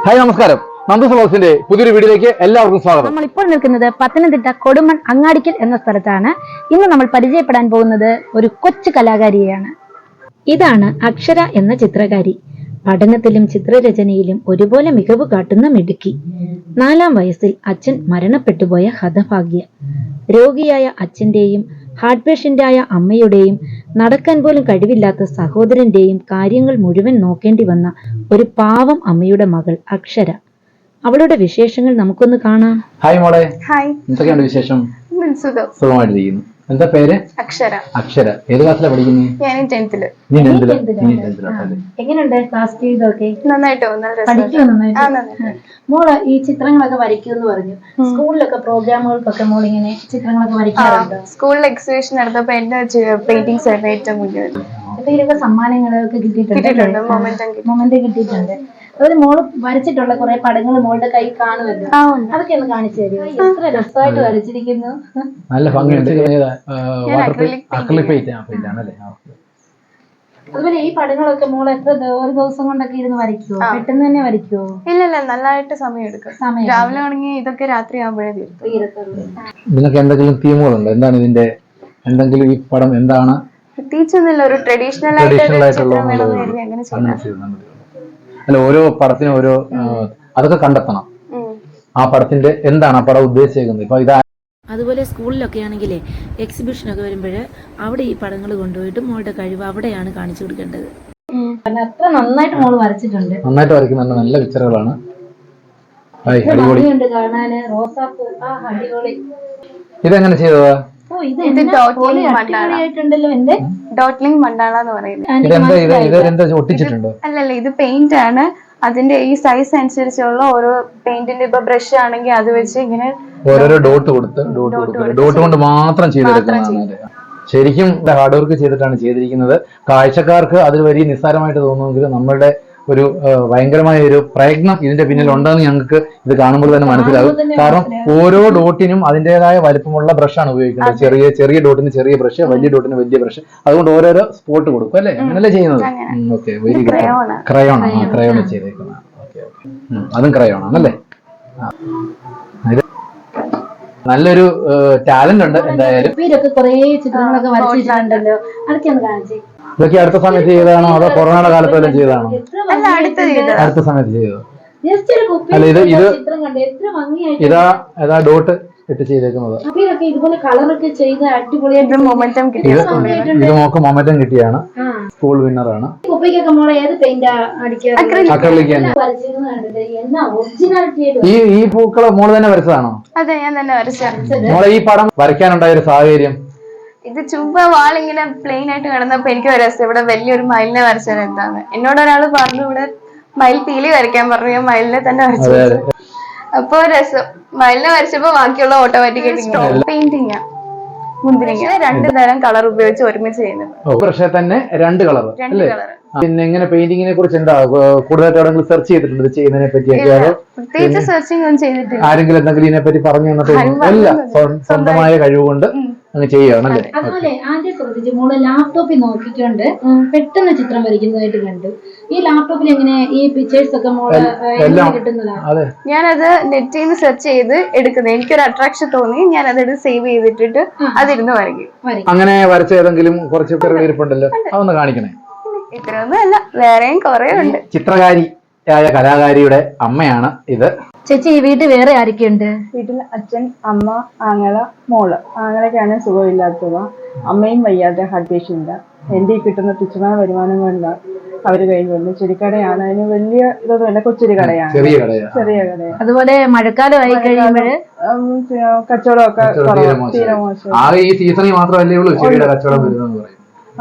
Hi നമസ്കാരം. നന്ദൂസ് വ്ലോഗ്സിന്റെ പുതിയൊരു വീഡിയോയിലേക്ക് എല്ലാവർക്കും സ്വാഗതം. നമ്മൾ ഇപ്പോൾ നിൽക്കുന്നത് പത്തനംതിട്ട കൊടുമൺ അങ്ങാടിക്കൽ എന്ന സ്ഥലത്താണ്. ഇന്ന് നമ്മൾ പരിചയപ്പെടാൻ പോകുന്നത് ഒരു കൊച്ചു കലാകാരിയെയാണ്. ഇതാണ് അക്ഷര എന്ന ചിത്രകാരി. പഠനത്തിലും ചിത്രരചനയിലും ഒരുപോലെ മികവ് കാട്ടുന്ന മിടുക്കി. 4-ാം വയസ്സിൽ അച്ഛൻ മരണപ്പെട്ടുപോയ ഹതഭാഗ്യ. രോഗിയായ അച്ഛന്റെയും ഹാർട്ട് പേഷ്യന്റായ അമ്മയുടെയും നടക്കാൻ പോലും കഴിവില്ലാത്ത സഹോദരന്റെയും കാര്യങ്ങൾ മുഴുവൻ നോക്കേണ്ടി വന്ന ഒരു പാവം അമ്മയുടെ മകൾ അക്ഷര. അവളുടെ വിശേഷങ്ങൾ നമുക്കൊന്ന് കാണാം. ഹായ് മോളെ. ഹായ്. എന്തൊക്കെയാണ് വിശേഷം? സുഖമായിട്ടിരിക്കുന്നു. എന്താ പേര്? അക്ഷര. അക്ഷര ഏത് ക്ലാസ്സിലാണ് പഠിക്കുന്നത്? ഞാൻ 10th. എങ്ങനെയുണ്ട് ക്ലാസ് ചെയ്തൊക്കെ? നന്നായിട്ട് മോള് ഈ ചിത്രങ്ങളൊക്കെ വരയ്ക്കുമെന്ന് പറഞ്ഞു. സ്കൂളിലൊക്കെ പ്രോഗ്രാമുകൾക്കൊക്കെ മോൾ ഇങ്ങനെ ചിത്രങ്ങളൊക്കെ വരയ്ക്കാറുണ്ട്. സ്കൂളിൽ എക്സിബിഷൻ നടത്തപ്പോ എന്റെ പെയിന്റിങ്സ് ആയിരുന്നു ഏറ്റവും കൂടുതൽ. എന്തെങ്കിലുമൊക്കെ സമ്മാനങ്ങളൊക്കെ കിട്ടിയിട്ടുണ്ട്? മൊമെന്റ് കിട്ടിയിട്ടുണ്ട്. അതുപോലെ മോള് വരച്ചിട്ടുള്ള കുറെ പടങ്ങൾ മോളുടെ കൈ കാണുമല്ലോ, അതൊക്കെ ഒന്ന് കാണിച്ചു തരുമോ? എത്ര രസമായിട്ട് വരച്ചിരിക്കുന്നു. നല്ല ഭംഗിയുണ്ട്. അതുപോലെ ഈ പടങ്ങളൊക്കെ മോൾ എത്ര ഒരു ദിവസം കൊണ്ടൊക്കെ ഇരുന്ന് വരയ്ക്കുവോ? പെട്ടെന്ന് തന്നെ വരയ്ക്കുവോ? ഇല്ല, നല്ലതായിട്ട് സമയം എടുക്കും. രാവിലെ ആണെങ്കിൽ ഇതൊക്കെ രാത്രി ആകുമ്പോഴേ തീരത്തുള്ളൂ. നിങ്ങൾക്ക് എന്തെങ്കിലും തീമുകളുണ്ടോ? എന്താണ് ഇതിന്റെ എന്തെങ്കിലും ഈ പടം എന്താണ്? പ്രത്യേകിച്ചൊന്നുമില്ല, ഒരു ട്രഡീഷണൽ ആയിട്ടുള്ള അങ്ങനെ ചെയ്യാം. അല്ല, ഓരോ പടത്തിനും ഓരോ അതൊക്കെ കണ്ടെത്തണം. ആ പടത്തിന്റെ എന്താണ് ആ പടം ഉദ്ദേശിക്കുന്നത്? ഇപ്പൊ ഇതാ. അതുപോലെ സ്കൂളിലൊക്കെ ആണെങ്കിലേ എക്സിബിഷനൊക്കെ വരുമ്പോൾ അവിടെ ഈ പടങ്ങൾ കൊണ്ടുപോയിട്ട് മോളുടെ കഴിവ് അവിടെയാണ് കാണിച്ചു കൊടുക്കേണ്ടത്. അത്ര നന്നായിട്ട് മോള് വരച്ചിട്ടുണ്ട്. നന്നായിട്ട് വരയ്ക്കുന്നുണ്ട്. നല്ല പിക്ചറുകളാണ്. ഇതെങ്ങനെ ചെയ്തതാ? ഡോട്ട്ലിംഗ് മണ്ടാള എന്ന് പറയുന്നത്. അല്ലല്ല, ഇത് പെയിന്റ് ആണ്. അതിന്റെ ഈ സൈസ് അനുസരിച്ചുള്ള ഓരോ പെയിന്റിന്റെ ഇപ്പൊ ബ്രഷ് ആണെങ്കിൽ അത് വെച്ച് ഇങ്ങനെ ഓരോരോ ഡോട്ട് കൊണ്ട് മാത്രം ചെയ്തെടുക്കുന്നതാണ്. ശരിക്കും ഹാർഡ് വർക്ക് ചെയ്തിട്ടാണ് ചെയ്തിരിക്കുന്നത്. കാഴ്ചക്കാർക്ക് അതിൽ വലിയ നിസ്സാരമായിട്ട് തോന്നുമെങ്കിലും നമ്മളുടെ ഒരു ഭയങ്കരമായ ഒരു പ്രയത്നം ഇതിന്റെ പിന്നിൽ ഉണ്ടെന്ന് ഞങ്ങൾക്ക് ഇത് കാണുമ്പോൾ തന്നെ മനസ്സിലാകും. കാരണം ഓരോ ഡോട്ടിനും അതിൻ്റെതായ വലിപ്പമുള്ള ബ്രഷാണ് ഉപയോഗിക്കുന്നത്. ചെറിയ ഡോട്ടിന് ചെറിയ ബ്രഷ്, വലിയ ഡോട്ടിന് വലിയ ബ്രഷ്. അതുകൊണ്ട് ഓരോരോ സ്പോട്ട് കൊടുക്കും അല്ലേ? അങ്ങനല്ലേ ചെയ്യുന്നത്? Okay, very good. ക്രയോൺ ചെയ്തേക്കുന്നത്. അതും ക്രയോൺ ആണല്ലേ? നല്ലൊരു ടാലന്റ് ഉണ്ട് എന്തായാലും. ഇതൊക്കെ അടുത്ത സമയത്ത് ചെയ്തതാണോ അതോ കൊറോണയുടെ കാലത്ത് വല്ലതും ചെയ്തതാണോ? അടുത്ത സമയത്ത് ചെയ്തോ? അല്ല, ഇതാ ഡോട്ട് ഇട്ട് ചെയ്തേക്കുന്നത്. ഇത് മോക്ക് മൊമെന്റം കിട്ടിയാണ്. സ്കൂൾ വിന്നറാണ്. ഈ പൂക്കള് മോള് തന്നെ വരച്ചതാണോ? അതെ, ഞാൻ തന്നെ വരച്ചത്. മോളെ ഈ പടം വരയ്ക്കാനുണ്ടായ ഒരു സാഹചര്യം? ഇത് ചുമ്മാ വാളിങ്ങനെ പ്ലെയിൻ ആയിട്ട് കിടന്നപ്പോ എനിക്ക് ഒരു രസം, ഇവിടെ വലിയൊരു മയിലിനെ വരച്ചത് എന്താന്ന് എന്നോട് ഒരാൾ പറഞ്ഞു. ഇവിടെ മയിൽ പീലി വരയ്ക്കാൻ പറഞ്ഞു. ഞാൻ മയിലിനെ തന്നെ വരച്ചു. അപ്പൊ രസം, മയിലിനെ വരച്ചപ്പോ ബാക്കിയുള്ള ഓട്ടോമാറ്റിക്കായിട്ട് പെയിന്റിങ് മുന്തിരിങ്ങ 2 തരം കളർ ഉപയോഗിച്ച് ഒരുമിച്ച് ചെയ്യുന്നത്. പക്ഷേ തന്നെ 2 കളർ. പിന്നെ ഇങ്ങനെ പെയിന്റിങ്ങിനെ കുറിച്ച് എന്താ കൂടുതലായിട്ട് എവിടെയെങ്കിലും സെർച്ച് ചെയ്തിട്ടുണ്ട് ചെയ്യുന്നതിനെ പറ്റിയൊക്കെ? പ്രത്യേകിച്ച് സെർച്ചിങ് ഒന്നും ചെയ്തിട്ടില്ല. ആരെങ്കിലും എന്തെങ്കിലും ഇതിനെ പറ്റി പറഞ്ഞു തന്നിട്ട്? അല്ല, സ്വന്തമായ കഴിവുകൊണ്ട് അങ്ങ് ചെയ്യുകയാണല്ലേ? അതുപോലെ ആദ്യം ശ്രദ്ധിച്ചു മോള് ലാപ്ടോപ്പിൽ നോക്കിക്കൊണ്ട് പെട്ടെന്ന് ചിത്രം വരയ്ക്കുന്നതായിട്ട് കണ്ടു. ഈ ലാപ്ടോപ്പിൽ എങ്ങനെ ഈ പിക്ചേഴ്സ് ഒക്കെ മോള് കിട്ടുന്നതാണ്? ഞാനത് നെറ്റിൽ നിന്ന് സെർച്ച് ചെയ്ത് എടുക്കുന്നത്. എനിക്കൊരു അട്രാക്ഷൻ തോന്നി, ഞാൻ അതെടുത്ത് സേവ് ചെയ്തിട്ടിട്ട് അതിരുന്ന് വരയ്ക്കും. അങ്ങനെ വരച്ച ഏതെങ്കിലും കുറച്ച് ഇരിപ്പുണ്ടല്ലോ, അതൊന്ന് കാണിക്കണേ. ഇത്രയൊന്നും അല്ല, വേറെയും കുറെ ഉണ്ട്. ചിത്രകാരിയായ കലാകാരിയുടെ അമ്മയാണ് ഇത്. ചേച്ചി, ഈ വീട്ടിൽ വേറെ ആരൊക്കെയുണ്ട്? വീട്ടിൽ അച്ഛൻ, അമ്മ, ആങ്ങള, മോള്. ആങ്ങളൊക്കെയാണ് സുഖമില്ലാത്തവ. അമ്മയും വയ്യാതെ, ഹാർട്ട് പേഷ്യന്റ്. എന്റെ കിട്ടുന്ന തുച്ഛമായ വരുമാനം കൊണ്ട് അവര് കഴിഞ്ഞു. ചെടിക്കടയാണ്. അതിന് വലിയ ഇതൊന്നുമല്ല, കൊച്ചൊരു കടയാണ്, ചെറിയ കടയാണ്. അതുപോലെ മഴക്കാലമായി കഴിയുമ്പോൾ കച്ചവടമൊക്കെ തീരെ മോശം.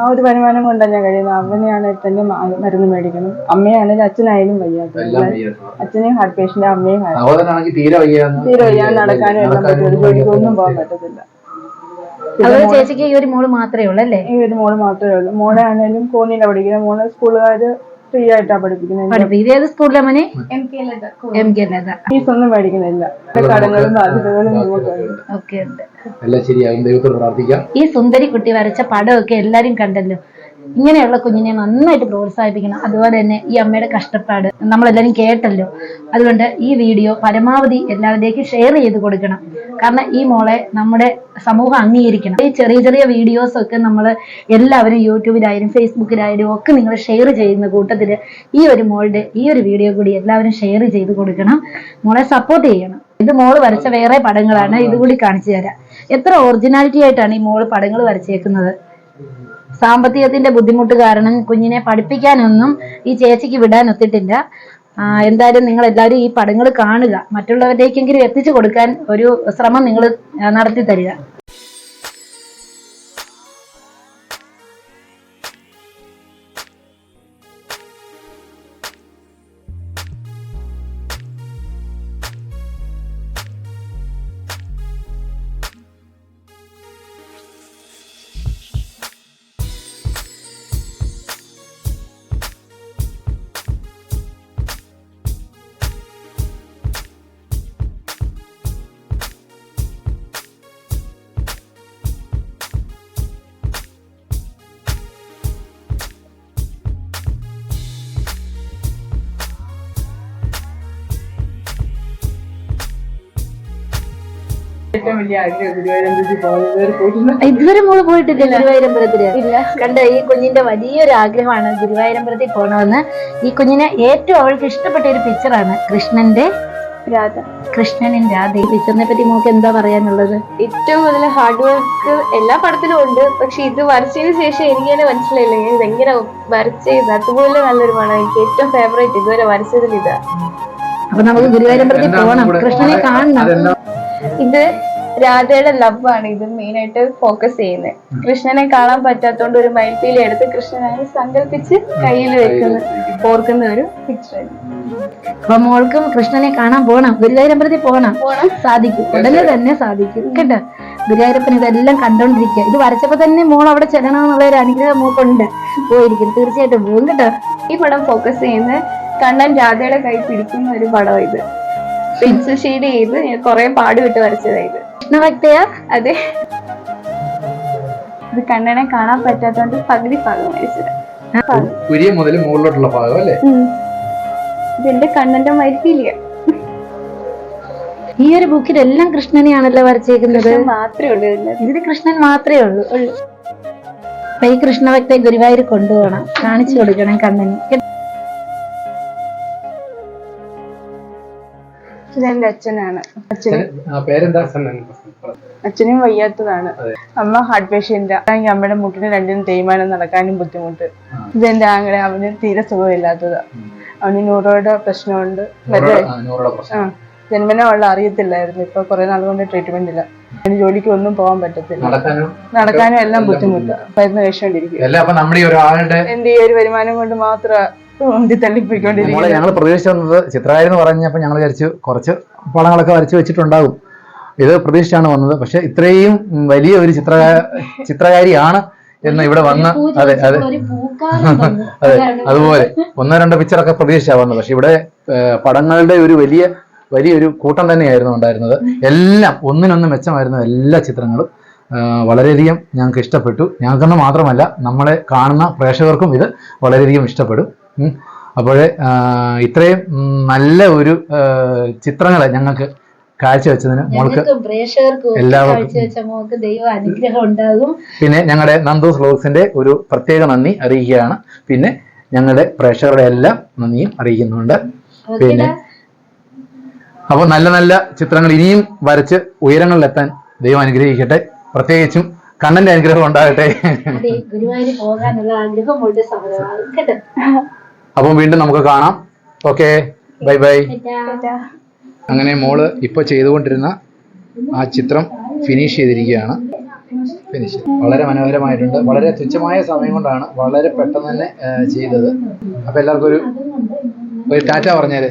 ആ ഒരു വരുമാനം കൊണ്ടാണ് ഞാൻ കഴിയുന്നത്. അവനെയാണെങ്കിൽ തന്നെ മരുന്ന് മേടിക്കണം. അമ്മയാണെങ്കിലും അച്ഛനായാലും വയ്യാത്ത. അച്ഛനെയും ഹാർട്ട് പേഷ്യന്റ്, അമ്മയും തീരെ വയ്യാതെ നടക്കാനും എല്ലാം പറ്റും. ജോലിക്കൊന്നും പോകാൻ പറ്റത്തില്ല. ചേച്ചിക്ക് ഈ ഒരു മോള് മാത്രമേ ഉള്ളൂ അല്ലേ? ഈ ഒരു മോള് മാത്രമേ ഉള്ളൂ. മോളെ ആണെങ്കിലും കോന്നിയിലാണ് പഠിക്കുന്നത്. മോളെ സ്കൂളുകാര് ഫ്രീ ആയിട്ടാണ് പഠിപ്പിക്കുന്നത്. ഏത് സ്കൂളിലെ മോനെ? ഫീസ് ഒന്നും മേടിക്കുന്നില്ല. കടങ്ങളും ബാധ്യതകളും ഒക്കെ ഉണ്ട്. എല്ലാം ശരിയാകും, ദൈവത്തോട് പ്രാർത്ഥിക്കാം. ഈ സുന്ദരി കുട്ടി വരച്ച പടമൊക്കെ എല്ലാരും കണ്ടല്ലോ. ഇങ്ങനെയുള്ള കുഞ്ഞിനെ നന്നായിട്ട് പ്രോത്സാഹിപ്പിക്കണം. അതുപോലെ തന്നെ ഈ അമ്മയുടെ കഷ്ടപ്പാട് നമ്മളെല്ലാവരും കേട്ടല്ലോ. അതുകൊണ്ട് ഈ വീഡിയോ പരമാവധി എല്ലാവരിലേക്കും ഷെയർ ചെയ്ത് കൊടുക്കണം. കാരണം ഈ മോളെ നമ്മുടെ സമൂഹം അംഗീകരിക്കണം. ഈ ചെറിയ ചെറിയ വീഡിയോസ് ഒക്കെ നമ്മൾ എല്ലാവരും യൂട്യൂബിലായാലും ഫേസ്ബുക്കിലായാലും ഒക്കെ നിങ്ങൾ ഷെയർ ചെയ്യുന്ന കൂട്ടത്തിൽ ഈ ഒരു മോളുടെ ഈ ഒരു വീഡിയോ കൂടി എല്ലാവരും ഷെയർ ചെയ്ത് കൊടുക്കണം. മോളെ സപ്പോർട്ട് ചെയ്യണം. ഇത് മോള് വരച്ച വേറെ പടങ്ങളാണ്, ഇതുകൂടി കാണിച്ചു തരാം. എത്ര ഒറിജിനാലിറ്റി ആയിട്ടാണ് ഈ മോള് പടങ്ങൾ വരച്ചേക്കുന്നത്. സാമ്പത്തികത്തിന്റെ ബുദ്ധിമുട്ട് കാരണം കുഞ്ഞിനെ പഠിപ്പിക്കാനൊന്നും ഈ ചേച്ചിക്ക് വിടാൻ ഒത്തിട്ടില്ല. എന്തായാലും നിങ്ങൾ എല്ലാവരും ഈ പടങ്ങൾ കാണുക, മറ്റുള്ളവരിലേക്കെങ്കിലും എത്തിച്ചു കൊടുക്കാൻ ഒരു ശ്രമം നിങ്ങൾ നടത്തി തരിക. ഏറ്റവും വലിയ ആഗ്രഹം ഗുരുവായൂരമ്പലത്തിൽ പോകുന്നത്. ഇതുവരെ മോള് പോയിട്ടില്ല ഗുരുവായൂരമ്പലത്തില്? കണ്ട, ഈ കുഞ്ഞിന്റെ വലിയൊരു ആഗ്രഹമാണ് ഗുരുവായൂരമ്പലത്തിൽ പോകണമെന്ന്. ഈ കുഞ്ഞിനെ ഏറ്റവും അവൾക്ക് ഇഷ്ടപ്പെട്ട ഒരു പിക്ചറാണ് കൃഷ്ണന്റെ രാധ. കൃഷ്ണനും രാധ. ഈ പിക്ചറിനെ പറ്റി മോക്ക് എന്താ പറയാനുള്ളത്? ഏറ്റവും കൂടുതൽ ഹാർഡ് വർക്ക് എല്ലാ പടത്തിലും ഉണ്ട്. പക്ഷെ ഇത് വരച്ചതിന് ശേഷം എനിക്ക് തന്നെ മനസ്സിലായില്ല ഞാൻ ഇതെങ്ങനെ വരച്ചത്. അതുപോലെ നല്ലൊരു പടം. എനിക്ക് ഏറ്റവും ഫേവറേറ്റ് ഇതുവരെ വരച്ചതിൽ ഇതാ. അപ്പൊ നമുക്ക് ഗുരുവായൂരമ്പലത്തിൽ പോകണം, കൃഷ്ണനെ കാണണം. ഇത് രാധയുടെ ലവ് ആണ് ഇത് മെയിൻ ആയിട്ട് ഫോക്കസ് ചെയ്യുന്നത്. കൃഷ്ണനെ കാണാൻ പറ്റാത്തോണ്ട് ഒരു മയിൽപ്പീലി എടുത്ത് കൃഷ്ണനായി സങ്കല്പിച്ച് കയ്യിൽ ഓർക്കുന്ന ഒരു പിക്ചർ. അപ്പൊ മോൾക്കും കൃഷ്ണനെ കാണാൻ പോകണം, ഗുരുവായൂരമ്പലത്തിൽ പോകണം. സാധിക്കും, ഉടനെ തന്നെ സാധിക്കും കേട്ടോ. ഗുരുവായൂരപ്പൻ ഇതെല്ലാം കണ്ടോണ്ടിരിക്കുക. ഇത് വരച്ചപ്പോ തന്നെ മോൾ അവിടെ ചെല്ലണമെന്നുള്ള ഒരു അനുഗ്രഹം മോക്കുണ്ട്. പോയിരിക്കും, തീർച്ചയായിട്ടും പോകും കേട്ടോ. ഈ പടം ഫോക്കസ് ചെയ്യുന്നത് കണ്ണൻ രാധയുടെ കൈ പിടിക്കുന്ന ഒരു പടം. ഇത് പെൻസിൽ ഷെയ്ഡ് ചെയ്ത് കുറെ പാടുവിട്ട് വരച്ചതായത്. കൃഷ്ണഭക്തയാ? അതെ. ഇത് കണ്ണനെ കാണാൻ പറ്റാത്തോണ്ട് പകുതി ഭാഗം വരച്ചത്. കുരിയ മുതൽ മുകളിലോട്ടുള്ള ഭാഗം അല്ലേ? ഇതെന്റെ കണ്ണന്റെ മൈൽപ്പീലിയ. ഈ ഒരു ബുക്കിലെല്ലാം കൃഷ്ണനെയാണല്ലോ വരച്ചേക്കുന്നത്. മാത്രമേ ഉള്ളൂ ഇതില് കൃഷ്ണൻ മാത്രമേ ഉള്ളൂ. അപ്പൊ ഈ കൃഷ്ണഭക്തയെ ഗുരുവായൂർ കൊണ്ടുപോകണം, കാണിച്ചു കൊടുക്കണം കണ്ണന്. ഇതെന്റെ അച്ഛനാണ്. അച്ഛനും വയ്യാത്തതാണ്. അമ്മ ഹാർട്ട് പേഷ്യന്റ്. അമ്മയുടെ മുട്ടിന് രണ്ടിനും തേയ്മാനം, നടക്കാനും ബുദ്ധിമുട്ട്. ഇതെന്റെ ആങ്ങളെ, അവന് തീരെ സുഖമില്ലാത്തതാ. അവന് ന്യൂറോയുടെ പ്രശ്നമുണ്ട്. ജന്മന ഉള്ള അറിയത്തില്ലായിരുന്നു. ഇപ്പൊ കുറെ നാൾ കൊണ്ട് ട്രീറ്റ്മെന്റ് ഇല്ല. അതിന് ജോലിക്ക് ഒന്നും പോകാൻ പറ്റത്തില്ല. നടക്കാനും എല്ലാം ബുദ്ധിമുട്ട്. മരുന്ന് കഴിച്ചുകൊണ്ടിരിക്കും. എന്റെ ഈ ഒരു വരുമാനം കൊണ്ട് മാത്രം ഞങ്ങൾ പ്രതീക്ഷിച്ചത് ചിത്രകാരി എന്ന് പറഞ്ഞപ്പോ ഞങ്ങൾ വിചാരിച്ചു കുറച്ച് പടങ്ങളൊക്കെ വരച്ചു വെച്ചിട്ടുണ്ടാകും. ഇത് പ്രതീക്ഷിച്ചാണ് വന്നത്. പക്ഷെ ഇത്രയും വലിയ ഒരു ചിത്രകാരിയാണ് എന്ന് ഇവിടെ വന്ന്, അതെ അതെ അതെ, അതുപോലെ ഒന്നോ രണ്ടോ പിക്ചറൊക്കെ പ്രതീക്ഷിച്ചാ വന്നത്. പക്ഷെ ഇവിടെ പടങ്ങളുടെ ഒരു വലിയൊരു കൂട്ടം തന്നെയായിരുന്നു ഉണ്ടായിരുന്നത്. എല്ലാം ഒന്നിനൊന്ന് മെച്ചമായിരുന്നു. എല്ലാ ചിത്രങ്ങളും വളരെയധികം ഞങ്ങൾക്ക് ഇഷ്ടപ്പെട്ടു. ഞങ്ങൾക്കെന്ന് മാത്രമല്ല, നമ്മളെ കാണുന്ന പ്രേക്ഷകർക്കും ഇത് വളരെയധികം ഇഷ്ടപ്പെടും. അപ്പോൾ ഇത്രയും നല്ല ഒരു ചിത്രങ്ങളെ ഞങ്ങൾക്ക് കാഴ്ചവെച്ചതിന് മോൾക്ക് എല്ലാവർക്കും ദൈവ അനുഗ്രഹം ഉണ്ടാകും. പിന്നെ ഞങ്ങളുടെ നന്ദൂസ് വ്ലോഗ്സിന്റെ ഒരു പ്രത്യേക നന്ദി അറിയിക്കുകയാണ്. പിന്നെ ഞങ്ങളുടെ പ്രേക്ഷകരുടെ എല്ലാം നന്ദിയും അറിയിക്കുന്നുണ്ട്. പിന്നെ അപ്പോൾ നല്ല നല്ല ചിത്രങ്ങൾ ഇനിയും വരച്ച് ഉയരങ്ങളിലെത്താൻ ദൈവം അനുഗ്രഹിക്കട്ടെ. പ്രത്യേകിച്ചും കണ്ണന്റെ അനുഗ്രഹം ഉണ്ടാകട്ടെ. ഗുരുവായൂർ പോകാനുള്ള ആഗ്രഹം. അപ്പം വീണ്ടും നമുക്ക് കാണാം. Okay, bye bye. അങ്ങനെ മോള് ഇപ്പൊ ചെയ്തുകൊണ്ടിരുന്ന ആ ചിത്രം ഫിനിഷ് ചെയ്തിരിക്കുകയാണ്. വളരെ മനോഹരമായിട്ടുണ്ട്. വളരെ തുച്ഛമായ സമയം കൊണ്ടാണ് വളരെ പെട്ടെന്ന് തന്നെ ചെയ്തത്. അപ്പൊ എല്ലാവർക്കും ഒരു ടാറ്റ പറഞ്ഞേരെ.